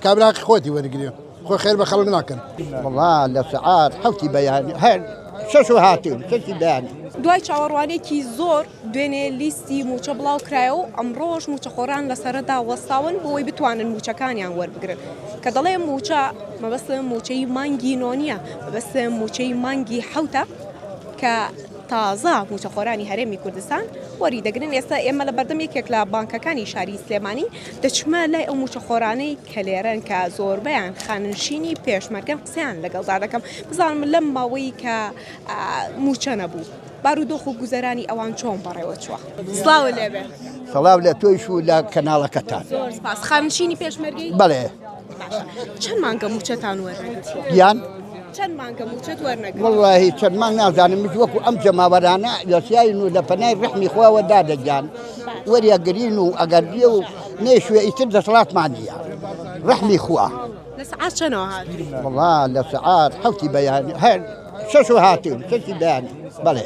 کابراقی خۆتی وەرگێ خۆ خێر بە خەڵک ناکەن والله لە سعات حوتی بەیانی هەر شەش و هاتوون شەشی بەیانی دوای چاوەڕوانێکی زۆر دوێنێ لیستی موچە بڵاو کرایەوە ئەمڕۆژ موچەخۆران لەسەردا وەستاون بۆەوەی بتوانن موچەکانیان وەربگرن کە دەڵێ موچە مەبەستە موچەی مانگی نۆنیە مەبەستە موچەی مانگی حوتە کە تازە موچەخۆرانی هەرێمی کوردستان وەری دەگرن ئێستا ئێمە لە بەردەم یەکێک لە بانکەکانی شاری سلێمانی دەچمە لای ئەو موچەخۆرانەی کە لێرەن کە زۆربەیان خاننشینی پێشمەرگەن قسەیان لەگەڵدا دەکەم بزانم لەم ماوەی کە موچە نەبوو بارودۆخ و گوزەرانی ئەوان چۆن بەڕێوە چووە سڵاو لێبێ سەڵاو لە تۆیش و لە کەناڵەکەتان زۆر سپاس خاننشینی پێشمەرگەی بەڵێ چەند مانگە موچەتان وەرنەگرت یان چەند مانگە موچەت وەرنەگرت واللهی چەند مانگ نازانم وەکو ئەم جەماوەرانە لەسیاین و لە پەنای ڕحمی خۆوە دادەگیان وەریەگرین و ئەگەردیە و نێشوێ ئیتر دەسەڵاتمان نییە ڕحمی خوا لە سەعات چەندەوە هات والله لە سعات حوتی بەیانی هەر شەش و هاتوون شەشی بەیانی بەڵێ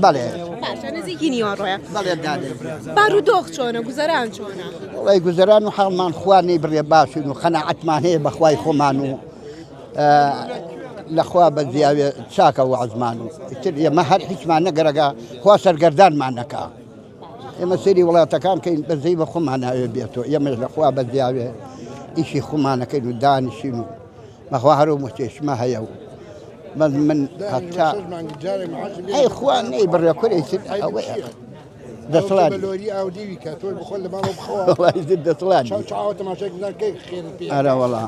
بەڵێ باشە نزیکی نیوەڕۆیە بەڵێ دادێ بارودۆخ چۆنە گوزەران چۆنە وڵی گوزەران و حاڵمان خوانەی بڕێ باشین و خەناعەتمان هەیە بەخوای خۆمان و لەخوا بە زیاوێ چاکە و عەزمان و ئیتر ئێمە هەر هیچمان نەگەرەگا خوا سەرگەردانمان نەکا ئێمە سەیری وڵاتەکان کەین بەزەی بە خۆمان ناوێ بێتەوە ئێمەش لەخوا بە زیاوێ ئیشی خۆمانەکەین و دانیشین و بەخوا هەرو مشتێشمە هەیە و من هەتا ئەی خوا نەی بڕێ کوڕی تر ئەوەیە دەسڵانی دەسڵانی ئەرە وەڵا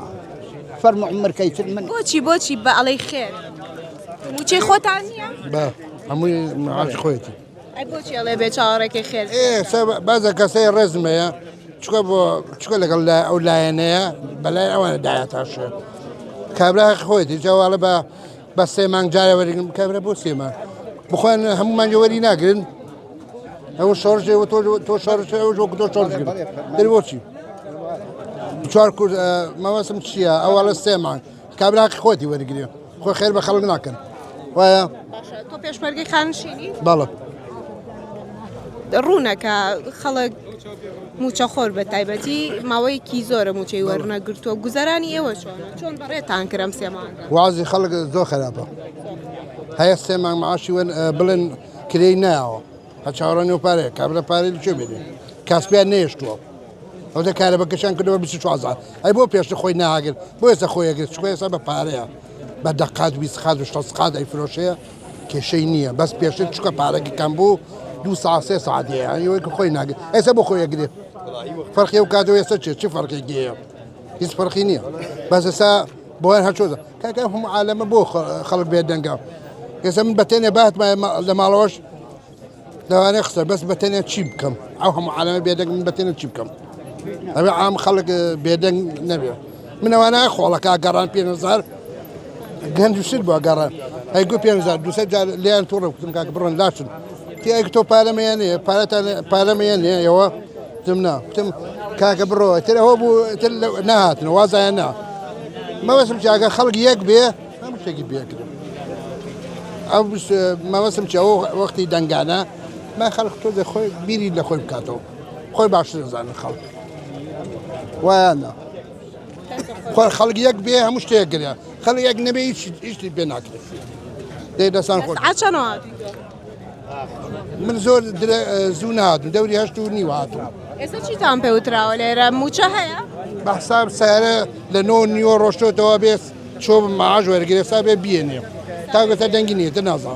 فەرمو عمرکەی تر من بۆچی بە ئەڵەی خێر موچەی خۆتان نییە بە هەمووی معاش خۆیەتی ئەی بۆچی ئەڵێ بێ چاوەڕێکی خێر بازە کەسەی ڕێزمەیە چکە لەگەڵ ئەو لایەنەیە بەلای ئەوانە داهاتاشە کابراقی خۆیەتی جاواڵە بە سێ مانگ جارە وەرگن کابرا بۆ سێمە بخۆیان هەمومان وەری ناگرن ئەوە شۆڕژێ تۆ شۆڕ وەکو تۆ شۆڕژگرن دەری بۆچی چوار کورد مەوەسم چییە ئەوواڵە سێ مانگ کابراقی خۆتی وەرگێ خۆ خێر بە خەڵک ناکەن وایە تۆ پێشمەرگەی خانشینی بەڵە ڕوونەکە خەڵک موچەخۆر بە تایبەتی ماوەیەکی زۆرە موچەی وەرنەگرتووە گوزەرانی ئێوە چۆن بەڕێتان کردم سێ مانگە وازی خەڵک زۆر خراپە هەیە سێ مانگ معاشی بڵێن کرێی نایەوە هە چاوەڕانی و پارەیە کابرا پارەی لەکوێ بێنێ کاسپیان نێشتووە ئەوتە کارە بەکەشان کردەوە 24 ئەی بۆ پێشتە خۆی ناگرت بۆ ئێستا خۆیەگرت چکۆ ئێستا بە پارەیە بە دەقات 20 و 60 ئەیفرۆشەیە کێشەی نییە بەس پێشتر چکە پارەکی کەم بوو 2 ساعت 3 ساعتەیە ئەوەی خۆی ناگرێت ئێستا بۆ خۆیەگرێت فەرقی و کاتەوە ئێستا چی فەرقی گەیە هیچ فەرقی نییە بەس ئێستا بۆیان هەرچۆزە کاکە هەموو عالەمە بۆ خەڵک بێت دەنگا ئێستا من بەتێنێ بات لە ماڵەوەش لەوانەیە قسە بەس بەتێنێ چی بکەم ئەو هەموو عالەمە بێدەنگ من بەتێنێ چی بکەم ئەوێ عام خەڵک بێدەنگ نەبێ من ئەوانە خۆڵەکە گەڕان 5,000 گەنجشت بووە گەڕان ئەیگو 5,000 200 جار لیان تووڕە کوتم کاکە بڕۆن لاشن تی ئەگە تۆ پارەمەیانەیە پارەمەیانەیە ئێوە تمنا وتم کاکە بڕۆ تر ئەوە بوو تر نهاتن وازایان نا مەوەسم چاکە خەڵک یەک بێ هەموو شتێکی بێکرد ئەو مەوەسم چ ئەوە وەختی دەنگانە ما خەڵک تۆ خۆی بیری لە خۆی بکاتەوە خۆی باشتر دەزانن خەڵک وایانە خەڵک یەک بێ هەموو شتێک گرێ خەڵک یەک نەبێ هیچی پێ ناکرێت دەی دەستان خۆش من زۆر زوو نهاتم دەوری 8 و نیوە هاتم ئێستا چیتان پێوتراوە لێرە موچە هەیە بە حساب سارە لە 9 نیوە ڕۆشتەوە بێت چۆ معاش وەرگێ سا بێ بێنێ تا گوتە دەنگی نییە نازانم